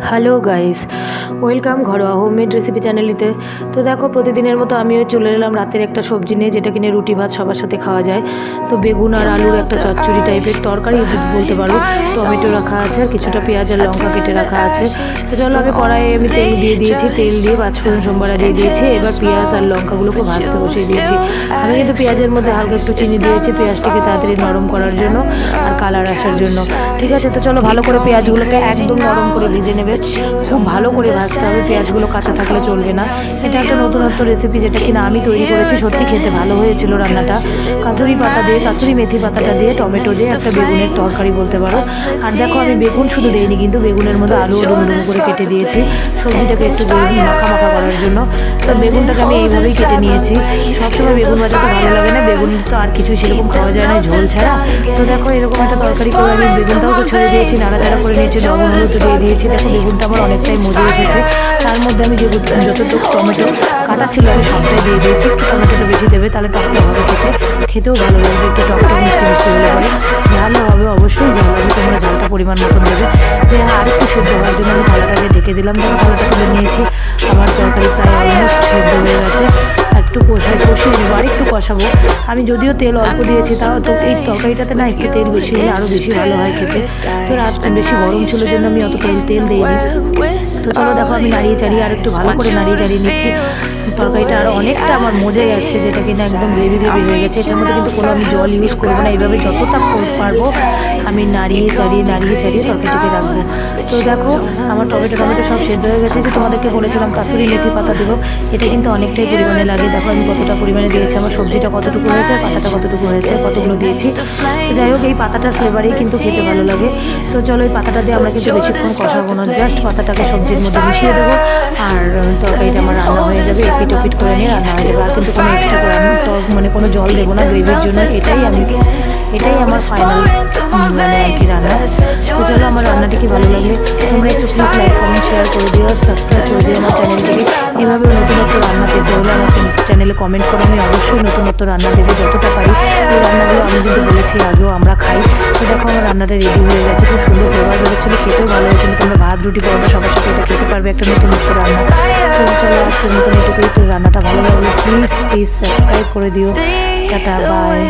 Hello guys, welcome ঘরোয়া homemade recipe চ্যানেলিতে। তো দেখো, প্রতিদিনের মতো আমিও চলে এলাম রাতের একটা সবজি নিয়ে, যেটা কিনে রুটি ভাত সবার সাথে খাওয়া যায়। তো বেগুন আর আলুর একটা চচ্চড়ি টাইপের তরকারি বলতে পারো। টমেটো রাখা আছে, আর কিছুটা পেঁয়াজ আর লঙ্কা কেটে রাখা আছে। তো চলো, আগে কড়াইয়ে আমি তেল দিয়ে দিয়েছি, তেল দিয়ে পাঁচফোড়ন সোমবারা দিয়ে দিয়েছি। এবার পেঁয়াজ আর লঙ্কাগুলোকে ভাজতে বসিয়ে দিয়েছি। আমি কিন্তু পেঁয়াজের মধ্যে হালকা একটু চিনি দিয়েছি, পেঁয়াজটাকে তাড়াতাড়ি নরম করার জন্য আর কালার আসার জন্য। ঠিক আছে, তো চলো ভালো করে পেঁয়াজগুলোকে একদম নরম করে ভেজে নেবে। খুব ভালো করে ভাজতে হবে, পেঁয়াজগুলো কাঁচা থাকলে চলবে না। এটা একটা নতুনত্ব রেসিপি, যেটা কিনা আমি তৈরি করেছি। সত্যি খেতে ভালো হয়েছিল রান্নাটা। কাসুরি পাতা দিয়ে, কাসুরি মেথি পাতাটা দিয়ে, টমেটো দিয়ে একটা বেগুনের তরকারি বলতে পারো। আর দেখো, আমি বেগুন শুধু দিইনি, কিন্তু বেগুনের মধ্যে আলু ডুমো ডুমো করে কেটে দিয়েছি, সবজিটাকে একটু মাখা মাখা করার জন্য। তো বেগুনটাকে আমি এইভাবেই কেটে নিয়েছি। সবসময় বেগুন ভাজাতে ভালো লাগে না, বেগুন তো আর কিছুই সেরকম খাওয়া যায় না ঝোল ছাড়া। তো দেখো, এরকম একটা তরকারি করে আমি বেগুনটাও তো ছড়ে দিয়েছি, নাড়াচাড়া করে নিয়েছি, লবণ হলুদ দিয়ে দিয়েছি। দেখো, বেগুনটা আমার অনেকটাই মজে এসেছে। তার মধ্যে আমি যে যতটুকু টমেটো কাটা ছিল আমি সবটাই দিয়ে দিয়েছি। একটু টমেটোটা বেশি দেবে, তাহলে টকটা হবে খেতে, খেতেও ভালো লাগবে। একটু টকটক মিষ্টি মিষ্টি হলে পরে ঝালও হবে, অবশ্যই ঝাল হবে। তোমরা ঝালটা পরিমাণ মতন দেবে। আর একটু সেদ্ধ হওয়ার জন্য আমি থালাটাকে ঢেকে দিলাম। দেখো, থালাটা তুলে নিয়েছি। আমার তরকারি প্রায় অলমোস্ট সেদ্ধ হয়ে গেছে। একটু কষিয়ে নেবো, আর একটু কষাবো। আমি যদিও তেল অল্প দিয়েছি, তাও তো এই তরকারিটাতে না একটু তেল বেশি হলে আরও বেশি ভালো হয় খেতে। তো রাত বেশি গরম ছিল জন্য আমি অত তেল দিইনি। তো চলো দেখো, আমি নাড়িয়ে চাড়িয়ে আর একটু ভালো করে নাড়িয়ে চাড়িয়ে নিচ্ছি। তরকারিটা আরও অনেকটা আমার মজে গেছে, যেটা কিনা একদম গ্রেভি গ্রেভি হয়ে গেছে। এটার মধ্যে কিন্তু কোনো আমি জল ইউজ করবো না। এইভাবে যতটা পারবো আমি নাড়িয়ে চাড়িয়ে তরকারিটাকে রাখবো। তো দেখো, আমার টমেটো সব সেদ্ধ হয়ে গেছে। যে তোমাদেরকে বলেছিলাম কাসুরি মেথি পাতা দেবো, এটা কিন্তু অনেকটাই পরিমাণে লাগে। দেখো, আমি কতটা পরিমাণে দিয়েছি, আমার সবজিটা কতটুকু হয়েছে, আর পাতাটা কতটুকু হয়েছে, কতগুলো দিয়েছি। তো যাই হোক, এই পাতাটার ফ্লেভারেই কিন্তু খেতে ভালো লাগে। তো চলো, এই পাতাটা দিয়ে আমরা কিন্তু বেশিক্ষণ কষাবো না, জাস্ট পাতাটাকে সবজির মধ্যে মিশিয়ে দেবো, আর তরকারিটা আমার রান্না হয়ে যাবে। এপিট ওপিট করে নিয়ে রান্না হয়ে যাবে। আর কিন্তু কোনো এক্সট্রা করে আমি মানে কোনো জল দেবো না গ্রেভির জন্য। এটাই আমার ফাইনাল মানে আর কি রান্না। তো চলো, আমার রান্নাটি কি ভালো লাগলে তোমরা একটু প্লিজ লাইক কমেন্ট শেয়ার করে দিও, আর সাবস্ক্রাইব করে দিও আমার চ্যানেলটিকে। এভাবে নতুনত্ব রান্না পেতে হলে আমার চ্যানেলে কমেন্ট করো, আমি অবশ্যই নতুনত্ব রান্না দেবো যতটা পারি। এই রান্নাগুলো আমি কিন্তু বলেছি আগেও আমরা খাই। তো দেখো, আমার রান্নাটা রেডি হয়ে গেছে, খুব সুন্দর ফ্লেভার বেরোচ্ছিলো, খেতেও ভালো হয়েছিল। তোমরা ভাত রুটি পরোটা সবার সাথে এটা খেতে পারবে, একটা নতুনত্ব রান্না। তো চলো, আজকের মতন এটুকুই। তো রান্নাটা ভালো লাগলে প্লিজ সাবস্ক্রাইব করে দিও। Tata, by.